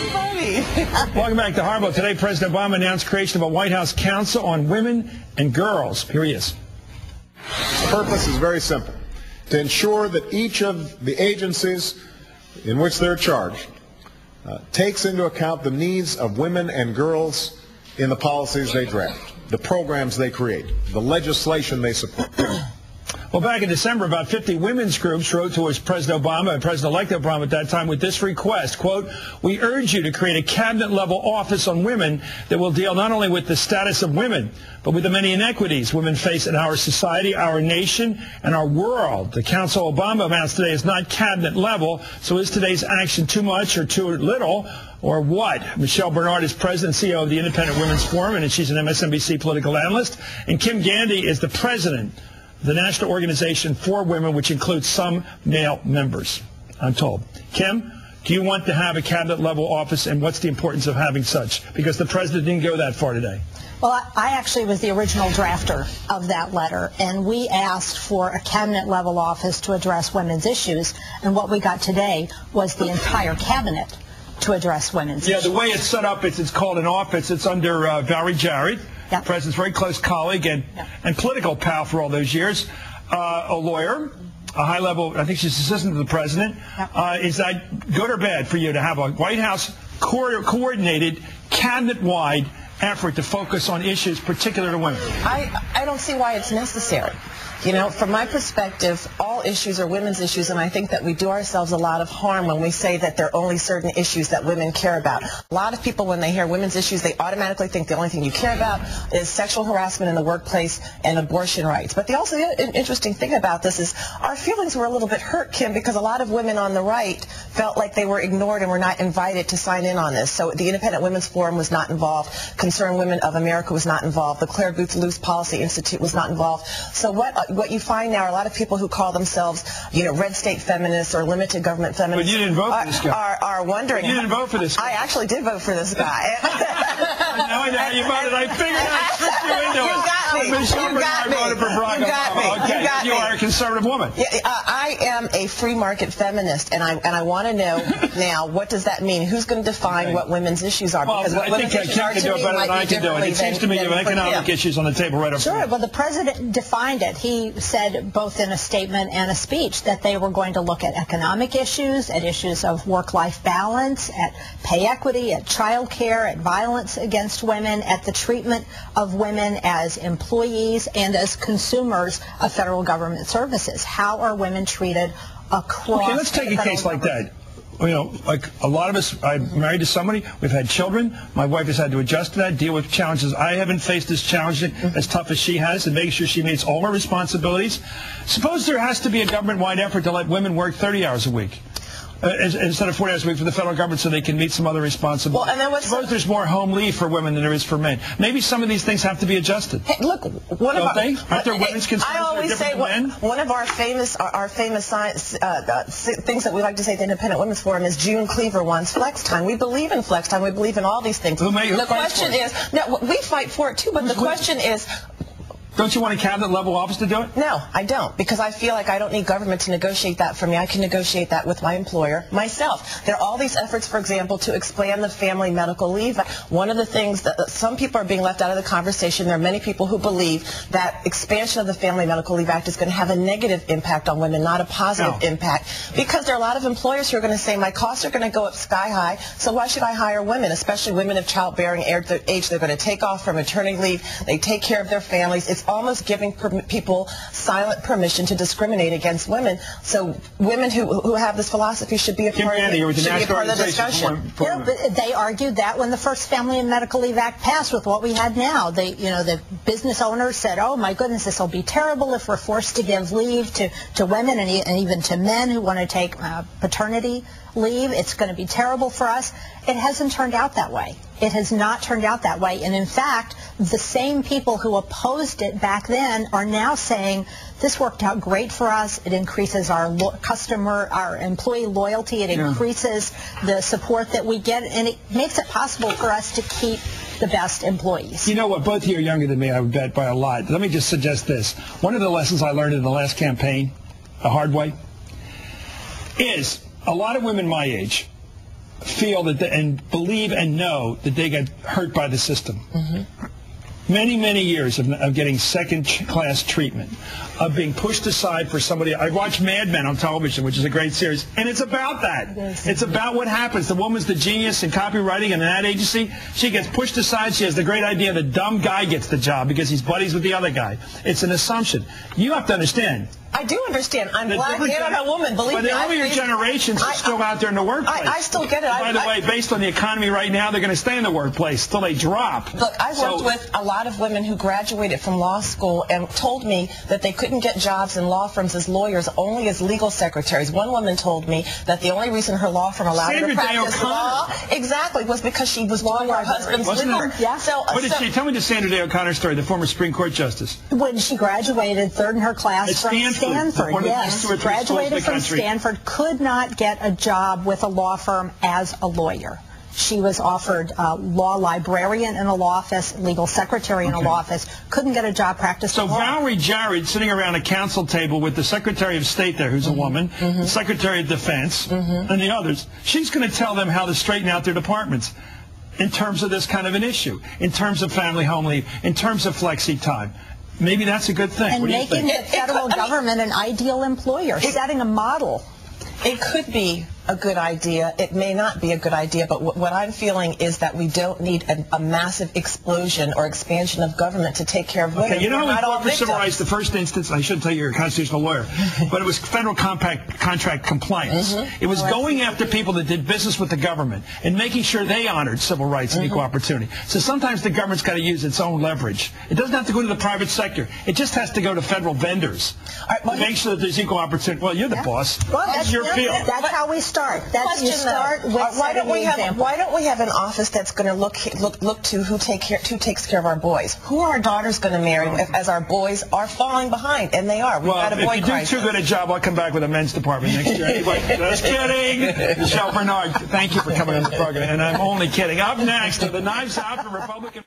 funny. Welcome back to Hardball. Today, President Obama announced creation of a White House Council on Women and Girls. Here he is. The purpose is very simple: to ensure that each of the agencies in which they're charged takes into account the needs of women and girls in the policies they draft, the programs they create, the legislation they support. Well, back in December, about 50 women's groups wrote towards President Obama and President-elect Obama at that time with this request, quote, "We urge you to create a cabinet-level office on women that will deal not only with the status of women, but with the many inequities women face in our society, our nation, and our world." The council Obama announced today is not cabinet-level, so is today's action too much or too little, or what? Michelle Bernard is president and CEO of the Independent Women's Forum, and she's an MSNBC political analyst. And Kim Gandy is the president of the National Organization for Women, which includes some male members, I'm told. Kim, do you want to have a cabinet-level office, and what's the importance of having such? Because the president didn't go that far today. Well, I actually was the original drafter of that letter, and we asked for a cabinet-level office to address women's issues, and what we got today was the entire cabinet to address women's issues. Yeah, the way it's set up, it's called an office. It's under Valerie Jarrett, yep. President's very close colleague and political pal for all those years, a lawyer, a high-level, I think she's assistant to the president. Yep. Is that good or bad for you to have a White House coordinated, cabinet-wide effort to focus on issues particular to women? I don't see why it's necessary. You know, from my perspective, all issues are women's issues, and I think that we do ourselves a lot of harm when we say that there are only certain issues that women care about. A lot of people, when they hear women's issues, they automatically think the only thing you care about is sexual harassment in the workplace and abortion rights. But the interesting thing about this is our feelings were a little bit hurt, Kim, because a lot of women on the right felt like they were ignored and were not invited to sign in on this. So the Independent Women's Forum was not involved. Concerned Women of America was not involved. The Claire Booth Luce Policy Institute was not involved. So what you find now are a lot of people who call themselves, you know, red state feminists or limited government feminists. But you didn't vote for this guy. Are wondering. But you didn't vote for this guy. I actually did vote for this guy. Now I know how you voted. I figured I'd trick you into it. You got me. You got me. Voted for Barack Obama. Okay. You are a conservative woman. Yeah, I am a free market feminist, and I want to know now, what does that mean? Who's going to define what women's issues are? Because I think Kim can do it better than I can do it. It seems to me you have economic issues on the table right up front. Sure. Well, the president defined it. He said both in a statement and a speech that they were going to look at economic issues, at issues of work-life balance, at pay equity, at child care, at violence against women, at the treatment of women as employees and as consumers of federal government services. How are women treated across? Okay, let's take a case like that. You know, like a lot of us, I'm married to somebody, we've had children, my wife has had to adjust to that, deal with challenges. I haven't faced as challenging, as tough as she has, and make sure she meets all her responsibilities. Suppose there has to be a government-wide effort to let women work 30 hours a week. Instead of 40 hours a week for the federal government so they can meet some other responsibilities. Well, and then suppose there's more home leave for women than there is for men. Maybe some of these things have to be adjusted. Hey, look, one Don't they? Aren't there women's concerns I always say one of our famous science, things that we like to say at the Independent Women's Forum is June Cleaver wants flex time. We believe in flex time. We believe in all these things. The question is, no, we fight for it too, but the question is, don't you want a cabinet-level office to do it? No, I don't, because I feel like I don't need government to negotiate that for me. I can negotiate that with my employer myself. There are all these efforts, for example, to expand the family medical leave. One of the things that some people are being left out of the conversation, there are many people who believe that expansion of the Family Medical Leave Act is going to have a negative impact on women, not a positive impact, because there are a lot of employers who are going to say, my costs are going to go up sky high, so why should I hire women, especially women of childbearing age? They're going to take off for maternity leave. They take care of their families. It's almost giving people silent permission to discriminate against women. So women who have this philosophy should be a part of the discussion. Yeah, but they argued that when the first Family and Medical Leave Act passed with what we had now. The business owners said, oh my goodness, this will be terrible if we're forced to give leave to women and even to men who want to take paternity leave. It's going to be terrible for us. It hasn't turned out that way. It has not turned out that way. And in fact, the same people who opposed it back then are now saying this worked out great for us. It increases our employee loyalty. It increases the support that we get, and it makes it possible for us to keep the best employees. You know what? Both of you are younger than me, I would bet, by a lot. Let me just suggest this. One of the lessons I learned in the last campaign, the hard way, is a lot of women my age feel that and believe and know that they get hurt by the system. Many, many years of getting second-class treatment, of being pushed aside for somebody. I watch Mad Men on television, which is a great series, and it's about that. It's about what happens. The woman's the genius in copywriting and an ad agency. She gets pushed aside. She has the great idea the dumb guy gets the job because he's buddies with the other guy. It's an assumption. You have to understand. I do understand. I'm black and I'm a woman. Believe me. But the earlier generations are still out there in the workplace. I still get it. By the way, based on the economy right now, they're going to stay in the workplace till they drop. Look, I've worked with a lot of women who graduated from law school and told me that they couldn't get jobs in law firms as lawyers, only as legal secretaries. One woman told me that the only reason her law firm allowed her to practice law was because she was law her husband's legal. Yeah. What did she tell me? The Sandra Day O'Connor story, the former Supreme Court justice. When she graduated, third in her class from Stanford. Yes, graduated from Stanford, could not get a job with a law firm as a lawyer. She was offered law librarian in a law office, legal secretary in a law office, couldn't get a job practicing law. So Valerie Jarrett sitting around a council table with the Secretary of State there, who's a woman, the Secretary of Defense, and the others, she's going to tell them how to straighten out their departments in terms of this kind of an issue, in terms of family home leave, in terms of flexi time. Maybe that's a good thing. And making the federal government an ideal employer, setting a model. It could be a good idea. It may not be a good idea, but what I'm feeling is that we don't need a massive explosion or expansion of government to take care of women. Okay, you know how we fought for civil rights the first instance? I shouldn't tell you you're a constitutional lawyer, but it was federal contract compliance. It was going after people that did business with the government and making sure they honored civil rights and equal opportunity. So sometimes the government's got to use its own leverage. It doesn't have to go to the private sector. It just has to go to federal vendors to make sure that there's equal opportunity. Well, you're the boss. Well, that's your field. That's how we start. That's you start with why don't we have an office that's going to look to who takes care of our boys? Who are our daughters going to marry as our boys are falling behind? And they are. We've got a boy crisis. If you do too good a job, I'll come back with a men's department next year. Anyway, just kidding. Michelle Bernard, thank you for coming on the program. And I'm only kidding. Up next are the Knives Out for Republican.